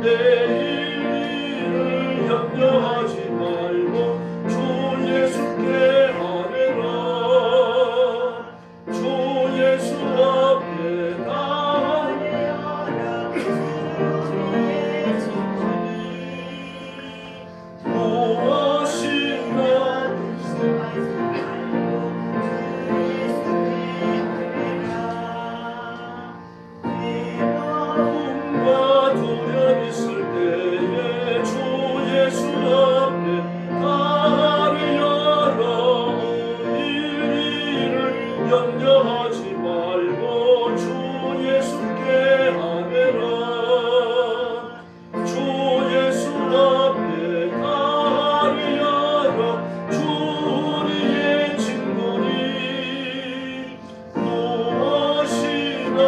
내일을 염려하지 말고 주 예수께 아뢰라. 주 예수 앞에 나아가라. 무엇이나 꿈과 두려움 있을 때에 주 예수 앞에 아뢰어라. 일일을 염려하지 말고 주 예수께 아뢰라. 주 예수 앞에 아뢰어라. 주 우리의 친구니 무엇이나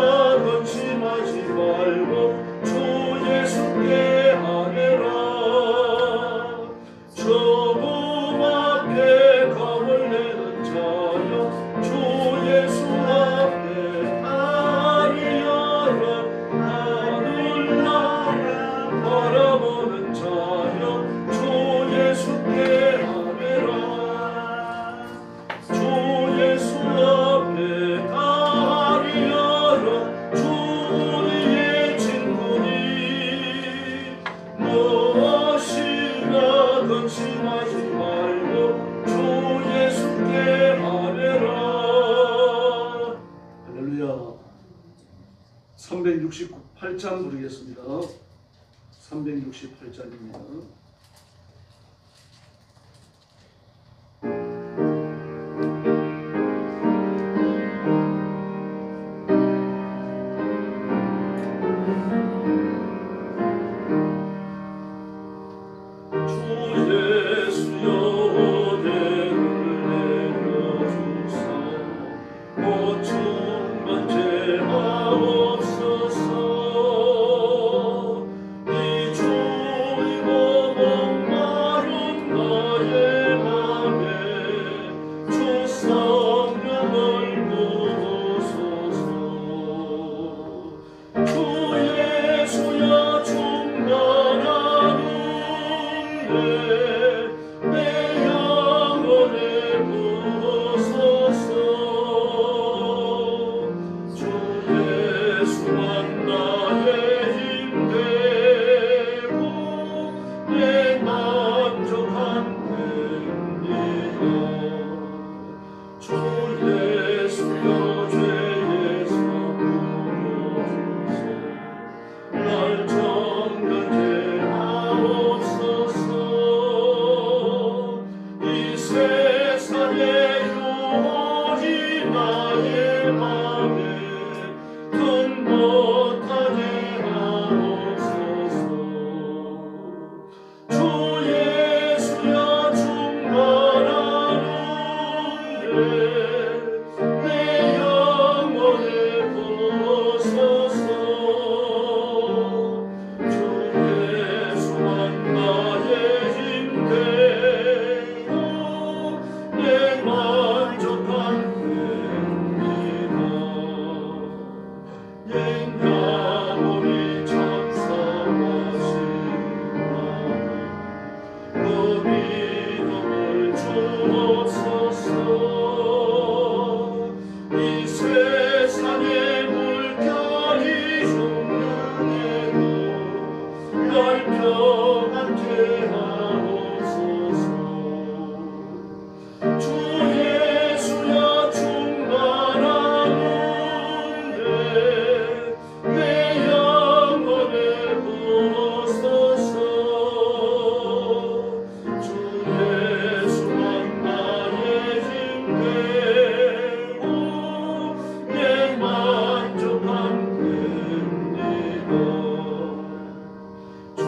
근심하지 말고 주 예수께 아뢰라. 조금 앞에 겁을 내는 자여 주 예수 앞에 아뢰어라. 하늘나라 바라보는 자여 주 예수께 아뢰라. 주 예수 앞에 아뢰어라. 주 우리의 친구니 무엇이나 근심하지 말고 주 예수께 아뢰라. 할렐루야. 368장 부르겠습니다. 368장입니다. 주 예수여 대를 내려주사 고충만 제하옵소서. 이 주이고 목마른 나의 맘에 주 성령을 부으소서. 주 예수여 충만하는데 내 영혼에 부으소서. 주 예수만 나의 힘 되고 내 만족한 됩니다. 주 예수여 죄에서 구원주소. 날 정결케 하옵소서. 이 세상의 유혹이 나의 맘에 든 못하게 하옵소서. 주 예수여 충만하는데 내 영혼에 부으소서. 주 예수만 나의 힘 되고 내 만족한 됩니다. 옛나무리 천사하시나 그 믿음을 주옵소서. 이 세상의 물결이 흉흉해도 날 평안케 하옵소서. 주 예수여 충만하는데 내 영혼에 부으소서. 주 예수만 나의 힘 되고 내 만족한 됩니다. 주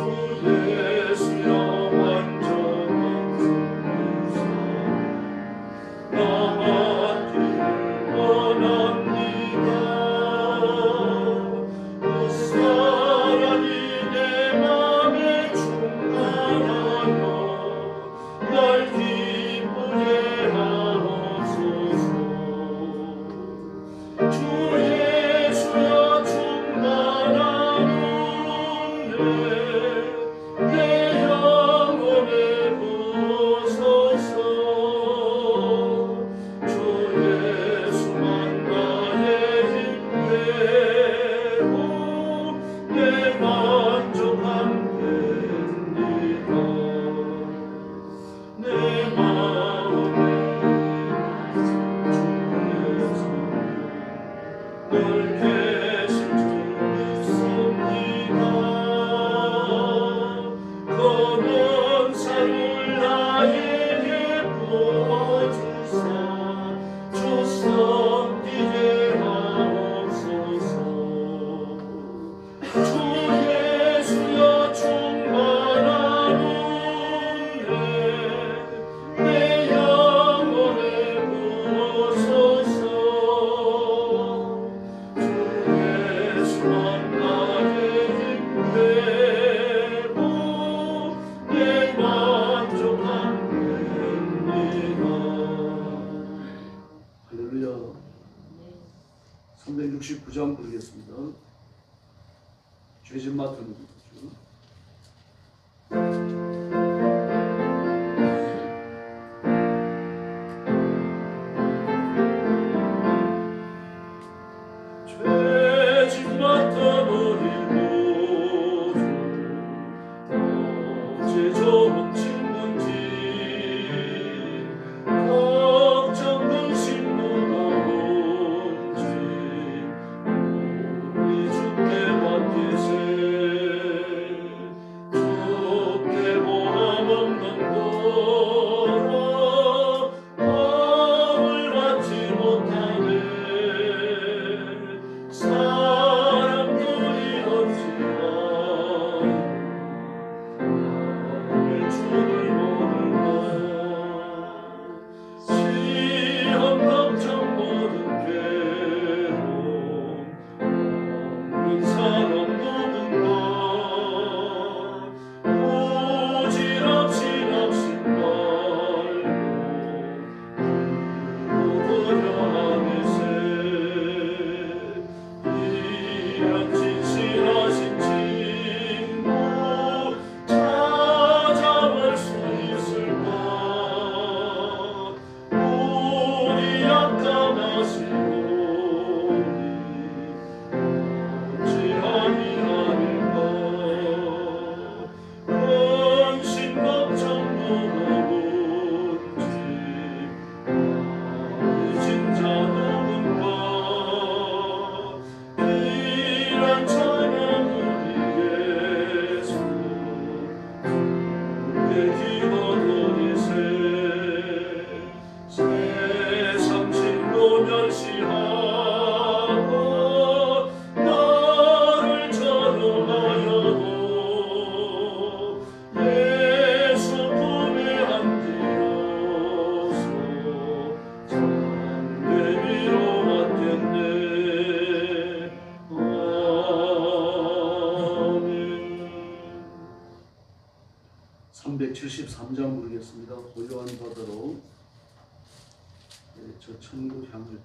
내 영혼에 부소서. 주 예수만 나의 힘 되고 내 만족함 됩니다. 내 마음에 주 예수 늘 계실 줄 믿습니다. 검은 산을 나에게 부어주사 주선 이제 하옵소서. 주 예수여 충만한 은혜 내 영혼에 부어소서. 주 예수만 나의 힘 되고 내 만족함 됩니다. 할렐루야. 369장 부르겠습니다. 죄진 맡은 주. 죄짐 맡아버리고 어제 좋은 친구인지 걱정 근심 무거운지 우리 주께 맡기세. 주께 보람 없는 거라 마음을 받지 못하네. 사람들이 없지만 마음의 주를 모를까. 시험 걱정 모든 괴로움 없는 사람 누군가. 부질없이 낙심 말고 기도드려 하니세. 이런 진실하신 친구 찾아볼 수 있을까. 우리 약감하시오니 어찌 아니하니까. 근심 걱정 무거운지 잊은 자 누군가. 이런 찬양 우리 예수 주께 기도드리세. 세상 진도 멸시하고 나를 저롱하여도 예수 품에 안기어서 참되 위로받겠네. 아멘. 373장 부르겠습니다. 고요한 바다로 저 천국 향할 때.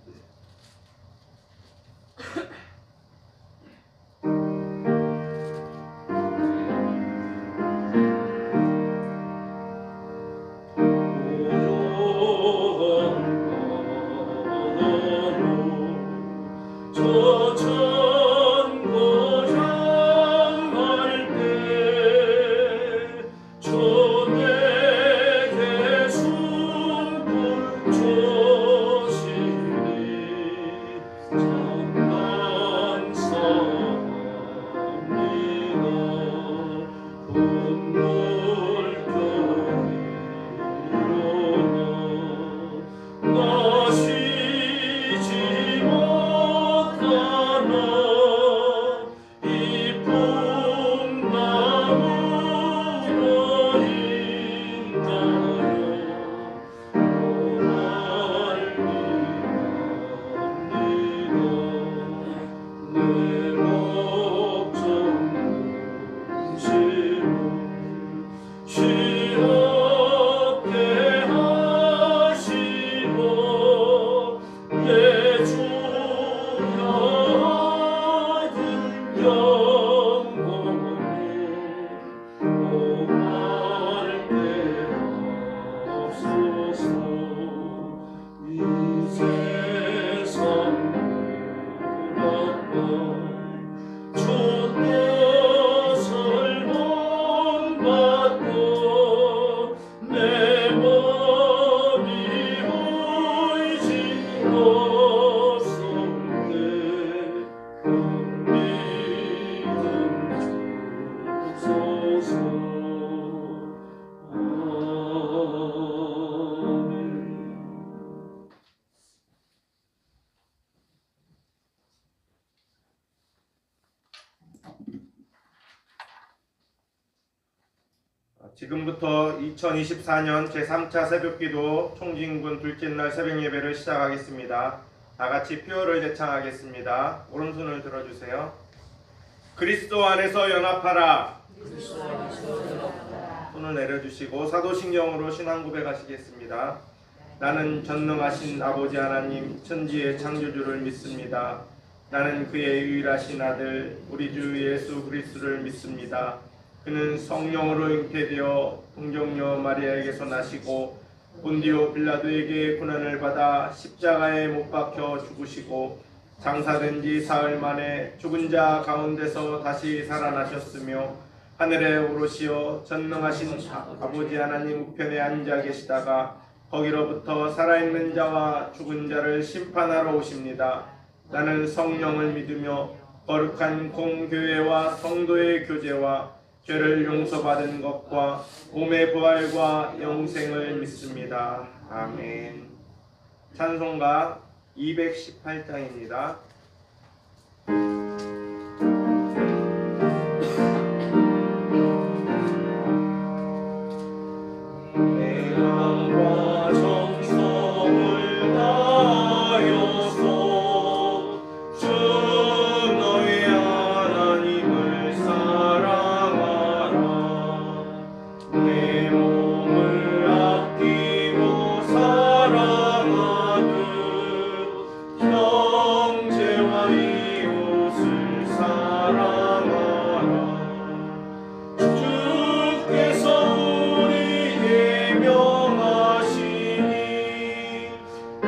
저 천국 향할 때 저 내게 숨을 주시니 참난 사람이나 분물병이로나 마시지 못하나 이 풍랑으로 인하여 고난이랍니다. 내 목적 근심은 지금부터 2024년 제3차 새벽기도 총진군 둘째 날 새벽 예배를 시작하겠습니다. 다 같이 표어를 제창하겠습니다. 오른손을 들어주세요. 그리스도 안에서 연합하라. 손을 내려주시고 사도신경으로 신앙 고백하시겠습니다. 나는 전능하신 아버지 하나님 천지의 창조주를 믿습니다. 나는 그의 유일하신 아들 우리 주 예수 그리스도를 믿습니다. 그는 성령으로 잉태되어 동정녀 마리아에게서 나시고 본디오 빌라도에게 고난을 받아 십자가에 못 박혀 죽으시고 장사된 지 사흘 만에 죽은 자 가운데서 다시 살아나셨으며 하늘에 오르시어 전능하신 아버지 하나님 우편에 앉아 계시다가 거기로부터 살아있는 자와 죽은 자를 심판하러 오십니다. 나는 성령을 믿으며 거룩한 공교회와 성도의 교제와 죄를 용서받은 것과 몸의 부활과 영생을 믿습니다. 아멘. 찬송가 218장입니다. 내맘과 정성을 다하여서 주 너의 하나님을 사랑하라. 내 몸을 아끼고 사랑하듯 형제와 이웃을 사랑하라. 주께서 우리에게 명하시니 그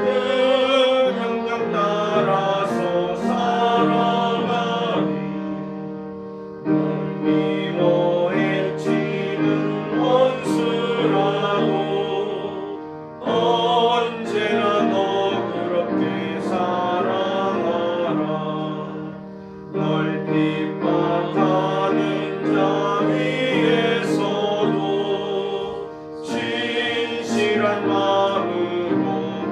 명령 따라서 살아가리. 널 미워해 치는 원수라도 언제나 너 그렇게 사랑하라. 널 핍박하는 자 위에서도 진실한 마음으로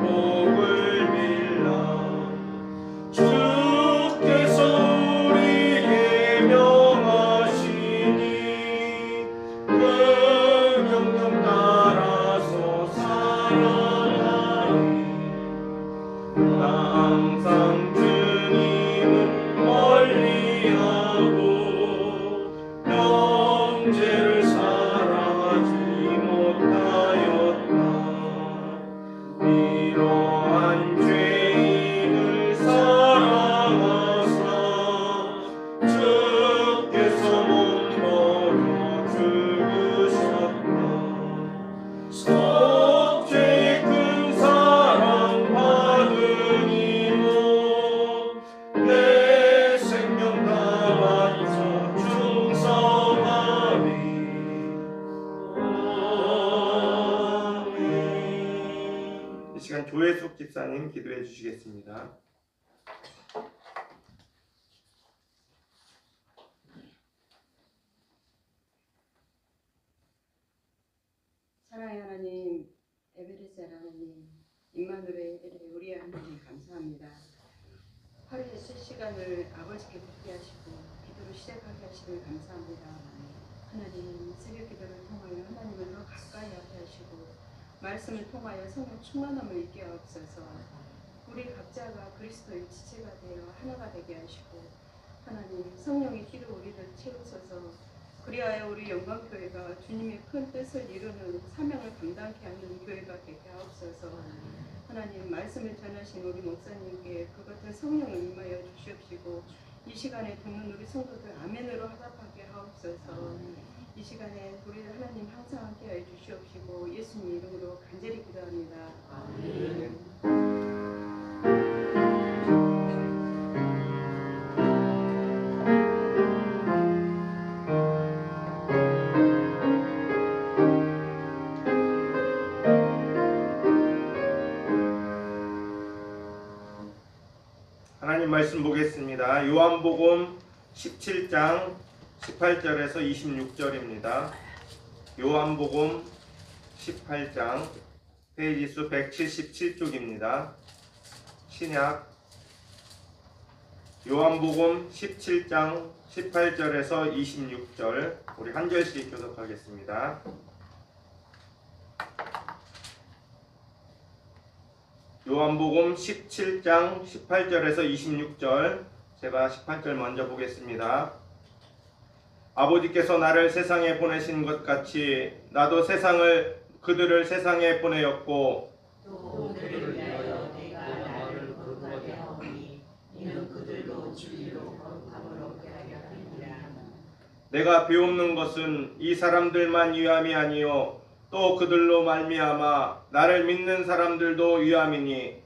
복을 빌라. 주께서 우리에게 명하시니 그 명령 따라서 살아가리. 나 항상 주님은 멀리하고 형제를 사랑하지 못하였다. 이러한 죄인을 사랑하사 주께서 몸버려 죽으셨다. 속죄의 큰 사랑 받으니모 내 생명 다 바쳐 충성하리. 아멘. 이 시간 조혜숙 집사님 기도해 주시겠습니다. 사랑의 하나님, 에베레셀 하나님, 임마누엘 우리 하나님 감사합니다. 하루의 실시간을 아버지께 붙게 하시고 기도를 시작하게 하시길 감사합니다. 하나님, 새벽 기도를 통하여 하나님을 더 가까이 하게 하시고 말씀을 통하여 성령 충만함을 있게 하옵소서. 우리 각자가 그리스도의 지체가 되어 하나가 되게 하시고 하나님, 성령의 기도 우리를 채우소서. 그리하여 우리 영광교회가 주님의 큰 뜻을 이루는 사명을 감당케 하는 교회가 되게 하옵소서. 하나님, 말씀을 전하신 우리 목사님께 그 같은 성령을 임하여 주시옵시고 이 시간에 듣는 우리 성도들 아멘으로 화답하게 하옵소서. 이 시간에 우리 하나님 항상 함께하여 주시옵시고 예수님 이름으로 간절히 기도합니다. 아멘. 하나님 말씀 보겠습니다. 요한복음 17장 18절에서 26절입니다. 요한복음 18장 페이지 수 177쪽입니다. 신약 요한복음 17장 18절에서 26절 우리 한 절씩 교독하겠습니다. 요한복음 17장 18절에서 26절 제가 18절 먼저 보겠습니다. 아버지께서 나를 세상에 보내신 것 같이 나도 그들을 세상에 보내었고 또 그들을 위하여 내가 나를 거룩하게 하오니 이는 그들도 진리로 거룩함을 얻게 하려 함이라. 내가 비옵는 것은 이 사람들만 위함이 아니요 또 그들로 말미암아 나를 믿는 사람들도 위함이니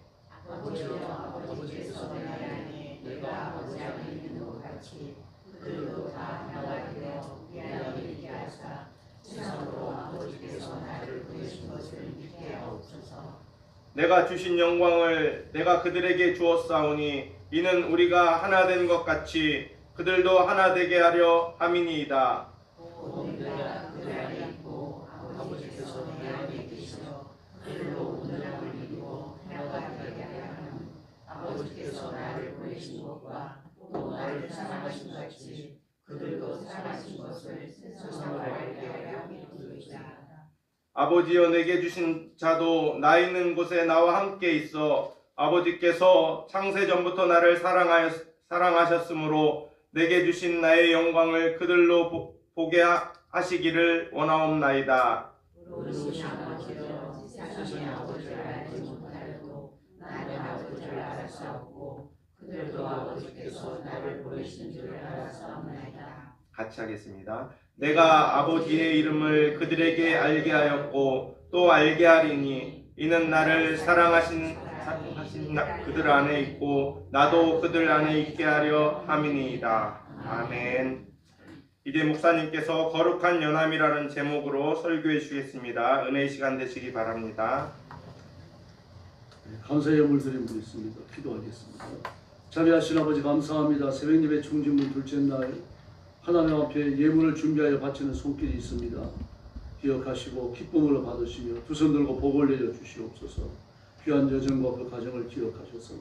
아버지여 아버지께서 내 안에 내가 아버지 안에 있는 것 같이 그들도 다 하나가 되어 내 안에 있게 하사 세상으로 아버지께서 나를 보내신 것을 믿게 하옵소서. 내가 주신 영광을 내가 그들에게 주었사오니 이는 우리가 하나 된 것 같이 그들도 하나 되게 하려 함이니이다. 또 내가 그들 안에 있고 아버지께서 내 안에 계시어 그들로 오늘을 이루고 하나가 되게 하려 함은 아버지께서 나를 보내신 것과 또 나를 사랑하신 같이 그들도 사랑하신 것을 세상으로 알게 하려 함이니이다. 아버지여 내게 주신 자도 나 있는 곳에 나와 함께 있어 아버지께서 창세 전부터 나를 사랑하셨으므로 내게 주신 나의 영광을 그들로 보게 하시기를 원하옵나이다. 우리 아버지여 세상의 아버지를 알지 못하여도 나는 아버지를 알았사옵고 그들도 아버지께서 나를 보내신 줄을 알았사옵나이다. 같이 하겠습니다. 내가 아버지의 이름을 그들에게 알게 하였고 또 알게 하리니 이는 나를 사랑하신 그들 안에 있고 나도 그들 안에 있게 하려 함이니이다. 아멘. 이제 목사님께서 거룩한 연함이라는 제목으로 설교해 주시겠습니다. 은혜의 시간 되시기 바랍니다. 감사의 예물 드리겠습니다. 기도하겠습니다. 자비하신 아버지 감사합니다. 새벽예배 총진문 둘째 날 하나님 앞에 예물을 준비하여 바치는 손길이 있습니다. 기억하시고 기쁨으로 받으시며 두 손 들고 복을 내려 주시옵소서. 귀한 여정과 그 가정을 기억하셔서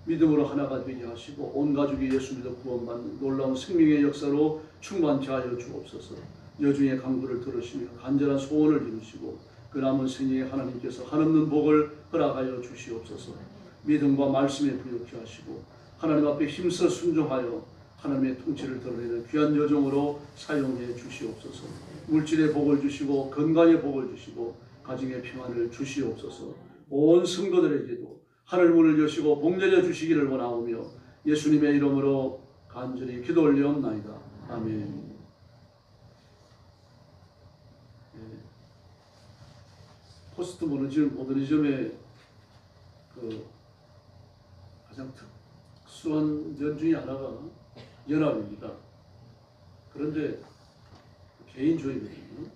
믿음으로 하나가 되게 하시고 온 가족이 예수 믿어 구원받는 놀라운 생명의 역사로 충만케 하여 주옵소서. 여중의 간구를 들으시며 간절한 소원을 이루시고 그 남은 생애에 하나님께서 한없는 복을 허락하여 주시옵소서. 믿음과 말씀에 부욕케 하시고 하나님 앞에 힘써 순종하여 하나님의 통치를 드러내는 귀한 여정으로 사용해 주시옵소서. 물질의 복을 주시고 건강의 복을 주시고 가정의 평안을 주시옵소서. 온 성도들에게도 하늘 문을 여시고 복 내려 주시기를 원하오며 예수님의 이름으로 간절히 기도 올리옵나이다. 아멘. 포스트 모더니즘의 그 가장 특수한 면 중에 하나가 연합입니다. 그런데 개인주의거든요.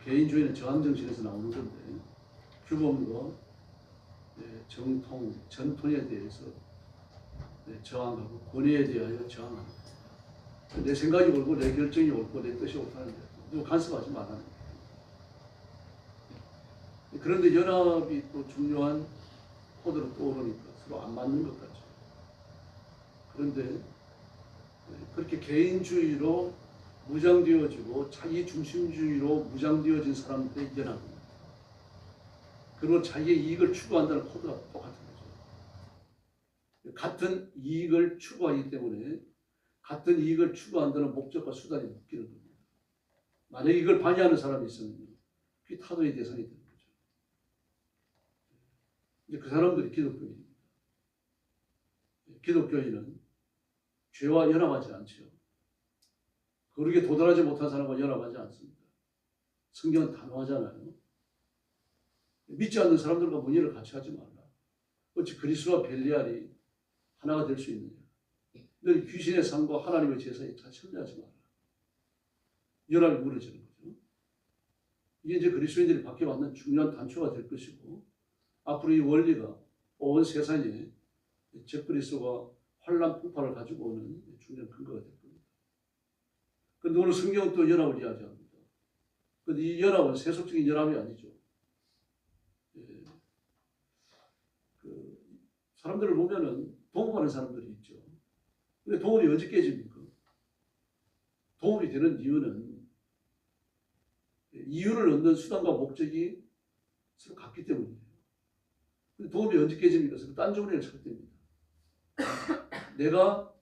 개인주의는 저항정신에서 나오는 건데 규범과 정통, 전통에 대해서 저항하고 권위에 대하여 저항합니다. 내 생각이 옳고 내 결정이 옳고 내 뜻이 옳다는데 누구 간섭하지 말라는 거예요. 그런데 연합이 또 중요한 코드로 떠오르니까 서로 안 맞는 것 같죠. 그런데 그렇게 개인주의로 무장되어지고 자기 중심주의로 무장되어진 사람들의 연합입니다. 그리고 자기의 이익을 추구한다는 코드가 똑같은 거죠. 같은 이익을 추구하기 때문에 같은 이익을 추구한다는 목적과 수단이 묶이는 겁니다. 만약에 이걸 반대하는 사람이 있으면 그게 타도의 대상이 되는 거죠. 이제 그 사람들이 기독교인입니다. 기독교인은 죄와 연합하지 않죠. 거룩에 도달하지 못한 사람과 연합하지 않습니다. 성경은 단호하잖아요. 믿지 않는 사람들과 문의를 같이 하지 말라. 어찌 그리스도와 벨리알이 하나가 될 수 있느냐. 늘 귀신의 상과 하나님의 제사에 다 참여하지 마라. 연합이 무너지는 거죠. 이게 이제 그리스도인들이 바뀌어받는 중요한 단초가 될 것이고 앞으로 이 원리가 온 세상에 적그리스도가 환란 폭발을 가지고 오는 중요한 근거가 될 겁니다. 그런데 오늘 성경은 또 연합을 이야기합니다. 그런데 이 연합은 세속적인 연합이 아니죠. 예. 사람들을 보면은 동업하는 사람들이 있죠. 근데 동업이 언제 깨집니까? 동업이 되는 이유는 이윤을 얻는 수단과 목적이 서로 같기 때문이에요. 근데 동업이 언제 깨집니까? 서로 딴주머니를 찾을 때입니다. 내가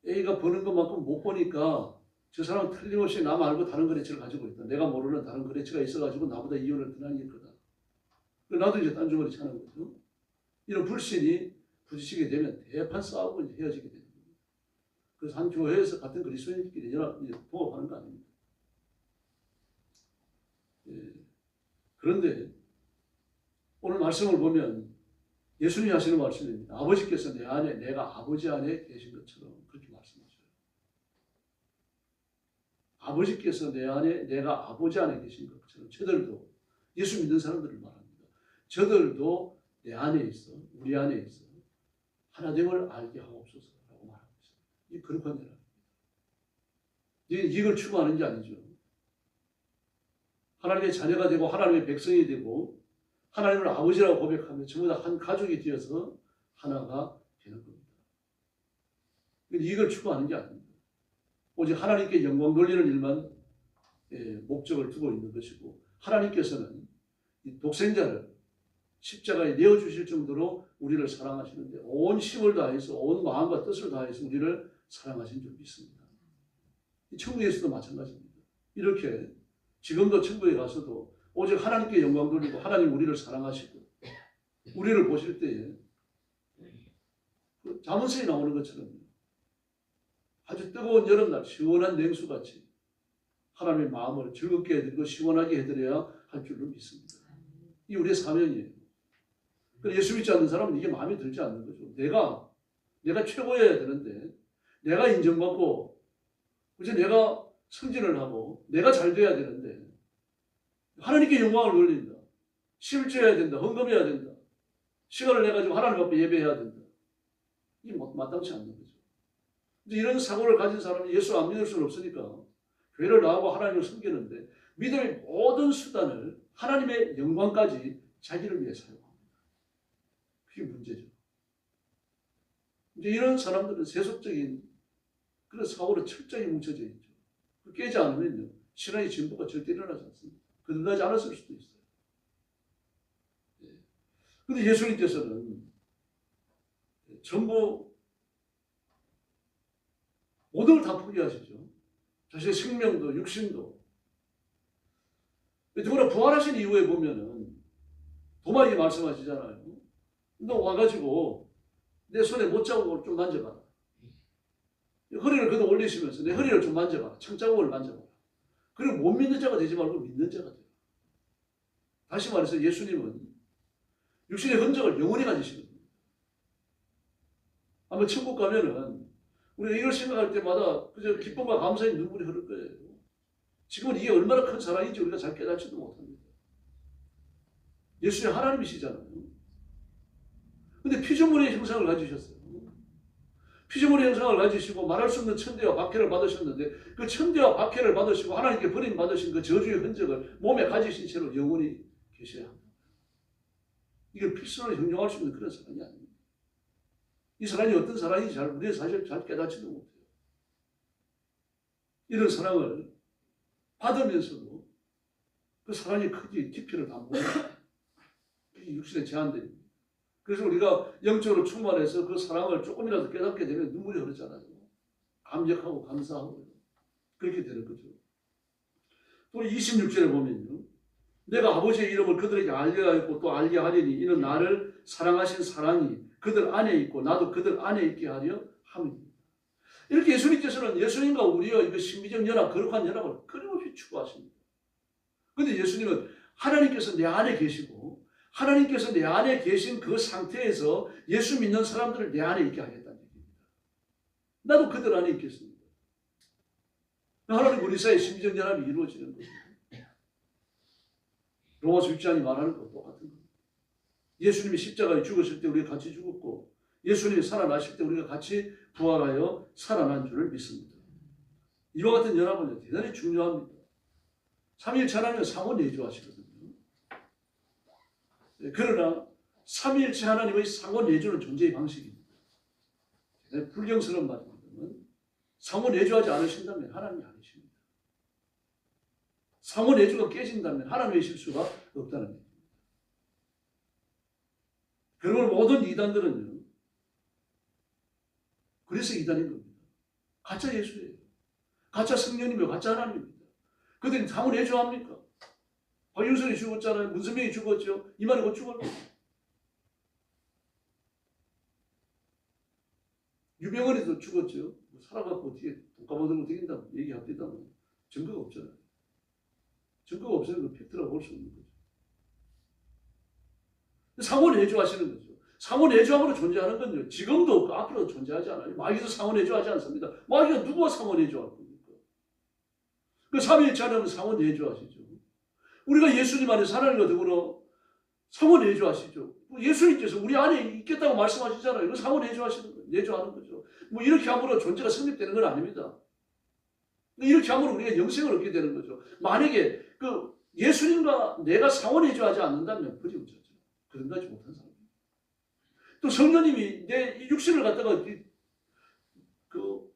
A가 버는 것만큼 못 보니까 저 사람은 틀림없이 나 말고 다른 거래처를 가지고 있다. 내가 모르는 다른 거래처가 있어가지고 나보다 이윤을 더 많이 했거든. 나도 이제 딴주머니 찾는 거죠. 이런 불신이 부딪히게 되면 대판 싸우고 이제 헤어지게 되는 거예요. 그래서 한 교회에서 같은 그리스도인들끼리 동업하는 거 아닙니다. 예. 그런데 오늘 말씀을 보면 예수님이 하시는 말씀입니다. 아버지께서 내 안에, 내가 아버지 안에 계신 것처럼 그렇게 말씀하셔요. 아버지께서 내 안에, 내가 아버지 안에 계신 것처럼 저들도, 예수 믿는 사람들을 말합니다. 저들도 내 안에 있어, 우리 안에 있어. 하나됨을 알게 하옵소서라고 말하고 있어요. 이 거룩한 연합입니다. 이걸 추구하는 게 아니죠. 하나님의 자녀가 되고 하나님의 백성이 되고 하나님을 아버지라고 고백하며 전부 다 한 가족이 되어서 하나가 되는 겁니다. 이걸 추구하는 게 아닙니다. 오직 하나님께 영광 돌리는 일만 목적을 두고 있는 것이고, 하나님께서는 이 독생자를 십자가에 내어주실 정도로 우리를 사랑하시는데 온 힘을 다해서 온 마음과 뜻을 다해서 우리를 사랑하신 줄 믿습니다. 이 천국에서도 마찬가지입니다. 이렇게 지금도 천국에 가서도 오직 하나님께 영광 돌리고 하나님 우리를 사랑하시고 우리를 보실 때에 잠언서에 나오는 것처럼 아주 뜨거운 여름날 시원한 냉수같이 하나님의 마음을 즐겁게 해드리고 시원하게 해드려야 할 줄로 믿습니다. 이 우리의 사명이에요. 예수 믿지 않는 사람은 이게 마음에 들지 않는 거죠. 내가 최고여야 되는데, 내가 인정받고, 그래서 내가 승진을 하고, 내가 잘 돼야 되는데, 하나님께 영광을 돌린다. 실제해야 된다. 헌금해야 된다. 시간을 내가지고 하나님 앞에 예배해야 된다. 이게 마땅치 않는 거죠. 이런 사고를 가진 사람이 예수 안 믿을 수는 없으니까 교회를 나오고 하나님을 섬기는데 믿음의 모든 수단을 하나님의 영광까지 자기를 위해 사용합니다. 그게 문제죠. 이제 이런 사람들은 세속적인 그런 사고로 철저히 뭉쳐져 있죠. 깨지 않으면요, 신앙의 진보가 절대 일어나지 않습니다. 거듭나지 않았을 수도 있어요. 그런데 예수님께서는 전부 모든 걸 다 포기하시죠. 자신의 생명도 육신도. 더구나 부활하신 이후에 보면은 도마에게 말씀하시잖아요. 너 와가지고 내 손에 못자국을 좀 만져봐라. 허리를 걷어 올리시면서 내 허리를 좀 만져봐라. 창자국을 만져봐라. 그리고 못 믿는 자가 되지 말고 믿는 자가 되라. 다시 말해서 예수님은 육신의 흔적을 영원히 가지시거든요. 아마 천국 가면은 우리가 이걸 생각할 때마다 그저 기쁨과 감사의 눈물이 흐를 거예요. 지금은 이게 얼마나 큰 사랑인지 우리가 잘 깨닫지도 못합니다. 예수님 하나님이시잖아요. 근데 피조물의 형상을 가지셨어요. 피조물의 형상을 가지시고 말할 수 없는 천대와 박해를 받으셨는데 그 천대와 박해를 받으시고 하나님께 버림받으신 그 저주의 흔적을 몸에 가지신 채로 영원히 계셔야 합니다. 이걸 필수로 형용할 수 있는 그런 사랑이 아닙니다. 이 사랑이 어떤 사랑인지 우리가 사실 잘 깨닫지도 못해요. 이런 사랑을 받으면서도 그 사랑의 크기, 깊이를 다 모르는 이 육신의 제한들입니다. 그래서 우리가 영적으로 충만해서 그 사랑을 조금이라도 깨닫게 되면 눈물이 흐르잖아요. 감격하고 감사하고 그렇게 되는 거죠. 또 26절에 보면요. 내가 아버지의 이름을 그들에게 알려하였고 또 알게 하리니 이는 나를 사랑하신 사랑이 그들 안에 있고 나도 그들 안에 있게 하려 함입니다. 이렇게 예수님께서는 예수님과 우리의 이거 신비적 연합, 거룩한 연합을 끊임없이 추구하십니다. 그런데 예수님은 하나님께서 내 안에 계시고 하나님께서 내 안에 계신 그 상태에서 예수 믿는 사람들을 내 안에 있게 하겠다는 얘기입니다. 나도 그들 안에 있겠습니다. 하나님 우리 사이의 신비적 연합이 이루어지는 것입니다. 로마서 6장이 말하는 것도 똑같은 겁니다. 예수님이 십자가에 죽으실 때 우리가 같이 죽었고, 예수님이 살아나실 때 우리가 같이 부활하여 살아난 줄을 믿습니다. 27절에 보면 내가 너희를 이와 같은 연합은 대단히 중요합니다. 삼위일체 하나님은 상호 내주하시거든요. 그러나 삼위일체 하나님의 상호 내주는 존재의 방식입니다. 대단히 불경스러운 말입니다만 상호 내주하지 않으신다면 하나님이 아니십니다. 상호 내주가 깨진다면 하나님의 실수가 없다는 얘기입니다. 그리고 모든 이단들은요, 그래서 이단인 겁니다. 가짜 예수예요. 가짜 성령님이요, 가짜 하나님입니다. 그들이 상호 내주합니까? 박윤선이 죽었잖아요. 문선명이 죽었죠. 이만희 곧 죽었죠. 유병헌이도 죽었죠. 살아갖고 뒤에 독감얻으면 되긴다고 얘기합니다만 증거가 없잖아요. 증거가 없으면 그 팩트라고 볼 수 없는 거죠. 상호 내주하시는 거죠. 상호 내주함으로 존재하는 건요, 지금도 없고 앞으로도 존재하지 않아요. 마귀도 상호 내주하지 않습니다. 마귀가 누구와 상호 내주할 겁니까? 그 삼위일체 하나님은 상호 내주하시죠. 우리가 예수님 안에서 하나님과 더불어 상호 내주하시죠. 예수님께서 우리 안에 있겠다고 말씀하시잖아요. 이거 상호 내주하시는 거예요. 내주하는 거죠. 뭐 이렇게 함으로 존재가 성립되는 건 아닙니다. 이렇게 함으로 우리가 영생을 얻게 되는 거죠. 만약에 그 예수님과 내가 상호 내주하지 않는다면 그리 없었죠. 그런가지 못한 사람. 또 성령님이 내 육신을 갖다가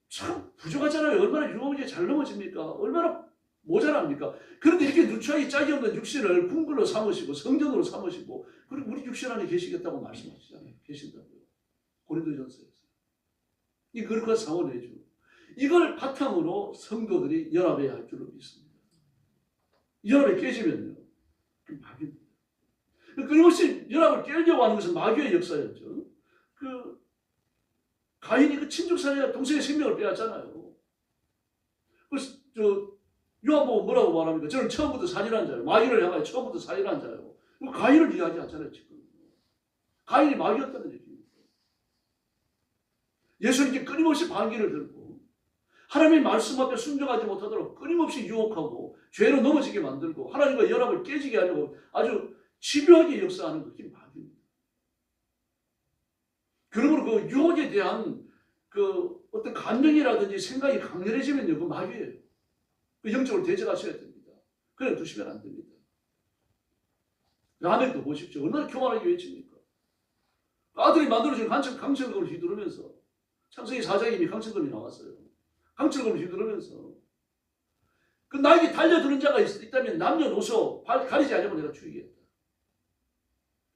참 부족하잖아요. 얼마나 유혹이 잘 넘어집니까? 얼마나 모자랍니까? 그런데 이렇게 누추하게 짝이 없는 육신을 궁궐로 삼으시고 성전으로 삼으시고 그리고 우리 육신 안에 계시겠다고 말씀하시잖아요. 계신다고요. 고린도전서에서. 이 거룩한 상호 내주. 이걸 바탕으로 성도들이 연합해야 할 줄로 믿습니다. 연합이 깨지면요, 마귀입니다. 끊임없이 연합을 깨려고 하는 것은 마귀의 역사였죠. 가인이 그 친족살이가 동생의 생명을 빼앗잖아요. 그래서 요한복음 뭐라고 말합니까? 저는 처음부터 살인한 자예요. 마귀를 향하여 처음부터 살인한 자예요. 가인을 이야기하잖아요, 지금. 가인이 마귀였다는 얘기입니다. 예수님께 끊임없이 반기를 들고 하나님의 말씀 앞에 순종하지 못하도록 끊임없이 유혹하고 죄로 넘어지게 만들고 하나님과 연합을 깨지게 하려고 아주 집요하게 역사하는 것이 마귀입니다. 그러므로 그 유혹에 대한 그 어떤 감정이라든지 생각이 강렬해지면요, 그 마귀예요. 그 영적으로 대적하셔야 됩니다. 그래 두시면 안 됩니다. 라멕도 보십시오. 얼마나 교만하게 외칩니까? 아들이 만들어진 강철검을 휘두르면서 창세기 4장에 이미 강철검이 나왔어요. 강철검을 휘두르면서 그 나에게 달려드는 자가 있다면 남녀노소 가리지 않으면 내가 죽이겠다.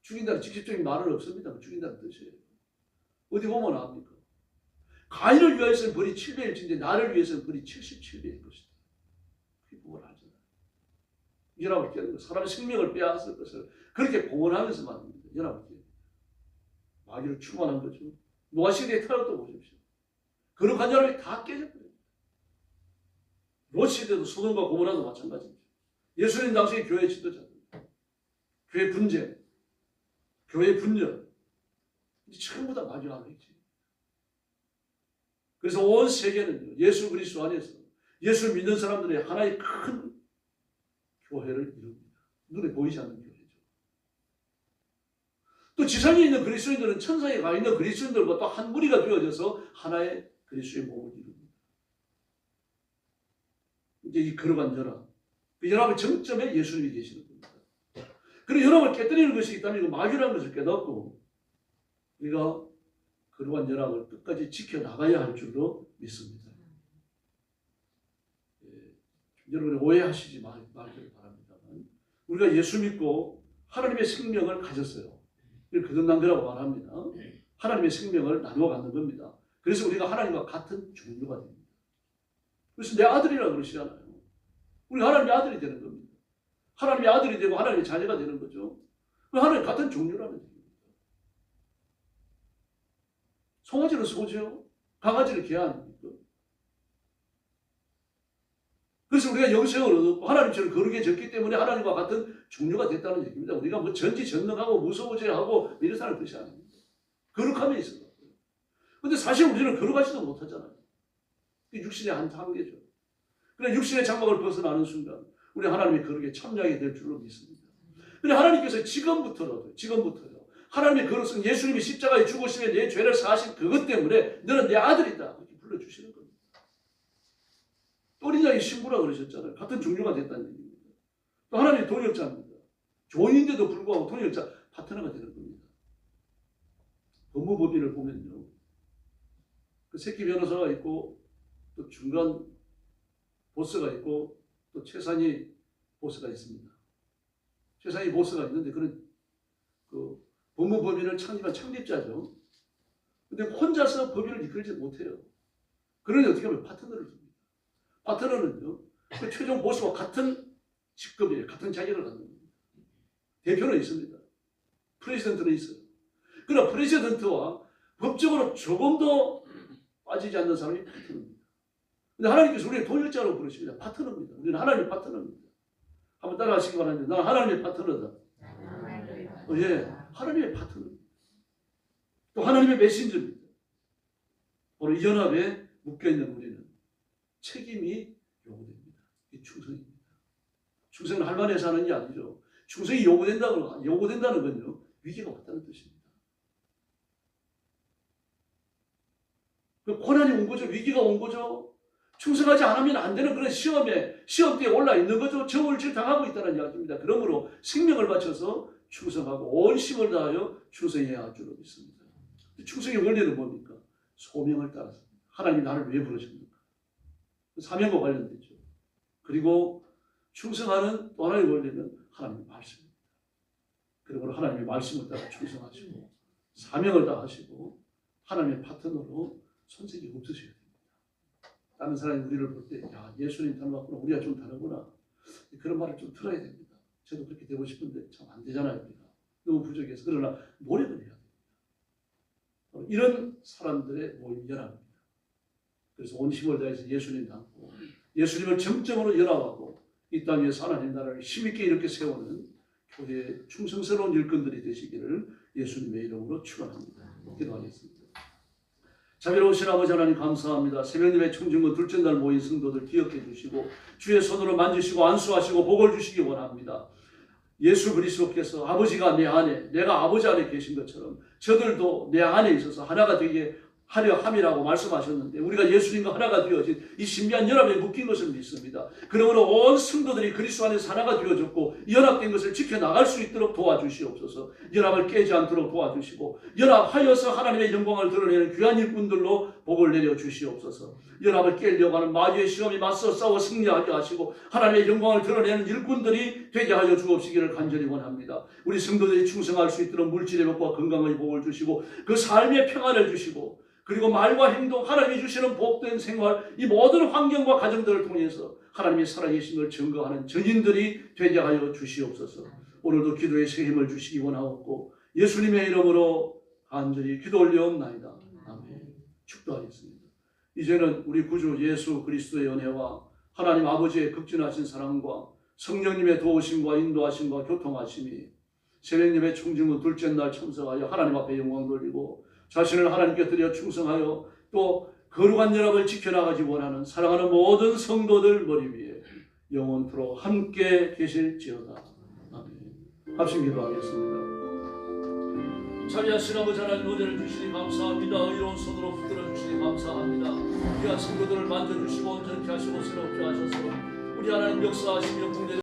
죽인다는 직접적인 말은 없습니다. 죽인다는 뜻이에요. 어디 보면 압니까? 가인을 위해서는 벌이 700일인데 나를 위해서는 벌이 77배일 것이다. 그게 뭘 하잖아요. 연합을 깨는 것, 사람의 생명을 빼앗을 것을 그렇게 공언하면서 말합니다. 연합을 깨는 것. 마귀를 충만한 거죠. 노아시대의 타락도 보십시오. 거룩한 연합이 다 깨져버립니다. 롯시대도 소돔과 고모라도 마찬가지입니다. 예수님 당시의 교회 지도자들, 교회 분쟁, 교회 분열, 전부 다 마귀 안에 있지. 그래서 온 세계는 예수 그리스도 안에서 예수를 믿는 사람들의 하나의 큰 교회를 이룹니다. 눈에 보이지 않는 교회죠. 또 지상에 있는 그리스도인들은 천상에 가 있는 그리스도인들과 또 한 무리가 되어져서 하나의 그리스도의 몸을 이룹니다. 이제 이 거룩한 연합, 그 연합의 정점에 예수님이 계시는 겁니다. 그리고 연합을 깨뜨리는 것이 있다면 마귀라는 것을 깨닫고 우리가 거룩한 연합을 끝까지 지켜나가야 할 줄로 믿습니다. 여러분 오해하시지 말기를 바랍니다만 우리가 예수 믿고 하나님의 생명을 가졌어요. 이걸 거듭난 거라고 말합니다. 하나님의 생명을 나누어 갖는 겁니다. 그래서 우리가 하나님과 같은 종류가 됩니다. 그래서 내 아들이라고 그러시잖아요. 우리 하나님의 아들이 되는 겁니다. 하나님의 아들이 되고 하나님의 자녀가 되는 거죠. 하나님 같은 종류라는 얘기입니다. 송아지는 소죠. 강아지는 개 아닙니까? 그래서 우리가 영생을 얻었고 하나님처럼 거룩해졌기 때문에 하나님과 같은 종류가 됐다는 얘기입니다. 우리가 뭐 전지전능하고 무소부재하고 이런 사람 뜻이 아닙니다. 거룩함에 있어요. 근데 사실 우리는 거룩하지도 못하잖아요. 육신의 한 한계죠. 그래 육신의 장막을 벗어나는 순간 우리 하나님의 거룩에 참여하게 될 줄로 믿습니다. 그런데 하나님께서 지금부터요. 하나님의 거룩성 예수님이 십자가에 죽으시며 내 죄를 사하신 그것 때문에 너는 내 아들이다. 이렇게 불러주시는 겁니다. 또리장의 신부라 그러셨잖아요. 같은 종류가 됐다는 얘기입니다. 또 하나님이 동역자입니다. 조인인데도 불구하고 동역자 파트너가 되는 겁니다. 법무법인을 보면요, 그 새끼 변호사가 있고 또 중간 보스가 있고 또 최상위 보스가 있습니다. 최상위 보스가 있는데 그런 그 법무법인을 창립한 창립자죠. 근데 혼자서 법인을 이끌지 못해요. 그러니 어떻게 하면 파트너를 줍니다. 파트너는요, 그 최종 보스와 같은 직급이에요. 같은 자격을 갖는 겁니다. 대표는 있습니다. 프레지던트는 있어요. 그러나 프레지던트와 법적으로 조금도 빠지지 않는 사람이 파트너입니다. 근데 하나님께서 우리를 동역자로 부르십니다. 파트너입니다. 우리는 하나님의 파트너입니다. 한번 따라하시기 바랍니다. 나는 하나님의 파트너다. 예, 하나님의 파트너입니다. 또 하나님의 메신저입니다. 바로 이 연합에 묶여있는 우리는 책임이 요구됩니다. 이 충성입니다. 충성은 할 만해서 하는 게 아니죠. 충성이 요구된다는 건요, 위기가 왔다는 뜻입니다. 고난이 온 거죠. 위기가 온 거죠. 충성하지 않으면 안 되는 그런 시험대에 올라 있는 거죠. 저울질 당하고 있다는 이야기입니다. 그러므로 생명을 바쳐서 충성하고 온 힘을 다하여 충성해야 할 줄로 믿습니다. 충성의 원리는 뭡니까? 소명을 따라서. 하나님이 나를 왜 부르셨는가? 사명과 관련되죠. 그리고 충성하는 또 하나의 원리는 하나님의 말씀입니다. 그러므로 하나님의 말씀을 따라 충성하시고 사명을 다하시고 하나님의 파트너로 손색이 없으셔야 됩니다. 다른 사람이 우리를 볼 때, 야, 예수님 닮았구나, 우리가 좀 다르구나, 그런 말을 좀 들어야 됩니다. 저도 그렇게 되고 싶은데 참 안 되잖아요. 우리가 너무 부족해서. 그러나 노력을 해야 됩니다. 이런 사람들의 모임 연합입니다. 그래서 온 힘을 다해서 예수님 닮고 예수님을 정점으로 연합하고 이 땅 위에서 하나님 나라를 힘있게 이렇게 세우는 교회의 충성스러운 일꾼들이 되시기를 예수님의 이름으로 축원합니다. 기도하겠습니다. 자비로우신 아버지 하나님 감사합니다. 새벽예배 청중군 둘째 날 모인 성도들 기억해 주시고 주의 손으로 만지시고 안수하시고 복을 주시기 원합니다. 예수 그리스도께서 아버지가 내 안에, 내가 아버지 안에 계신 것처럼 저들도 내 안에 있어서 하나가 되게 하려 함이라고 말씀하셨는데 우리가 예수님과 하나가 되어진 이 신비한 연합에 묶인 것을 믿습니다. 그러므로 온 성도들이 그리스도 안에서 하나가 되어졌고 연합된 것을 지켜나갈 수 있도록 도와주시옵소서. 연합을 깨지 않도록 도와주시고 연합하여서 하나님의 영광을 드러내는 귀한 일꾼들로 복을 내려주시옵소서. 연합을 깨려고 하는 마귀의 시험에 맞서 싸워 승리하게 하시고 하나님의 영광을 드러내는 일꾼들이 되게 하여 주옵시기를 간절히 원합니다. 우리 성도들이 충성할 수 있도록 물질의 복과 건강의 복을 주시고 그 삶의 평안을 주시고 그리고 말과 행동, 하나님이 주시는 복된 생활, 이 모든 환경과 가정들을 통해서 하나님의 살아계심을 증거하는 증인들이 되게 하여 주시옵소서. 오늘도 기도에 새 힘을 주시기 원하옵고 예수님의 이름으로 간절히 기도 올려옵나이다. 아멘. 축도하겠습니다. 이제는 우리 구주 예수 그리스도의 은혜와 하나님 아버지의 극진하신 사랑과 성령님의 도우심과 인도하심과 교통하심이 새벽예배 청중군 둘째 날 참석하여 하나님 앞에 영광 돌리고 자신을 하나님께 드려 충성하여 또 거룩한 연합을 지켜나가지 원하는 사랑하는 모든 성도들 머리 위에 영원토록 함께 계실지어다. 아멘. 합심 기도하겠습니다. 자비하신 아버지 하나님 은혜를 주시니 감사합니다. 의로운 손으로 붙들어 주시니 감사합니다. 귀한 성도들을 만져주시고 온전케 하시고 새롭게 하셔서 우리 하나님 역사하시며 국내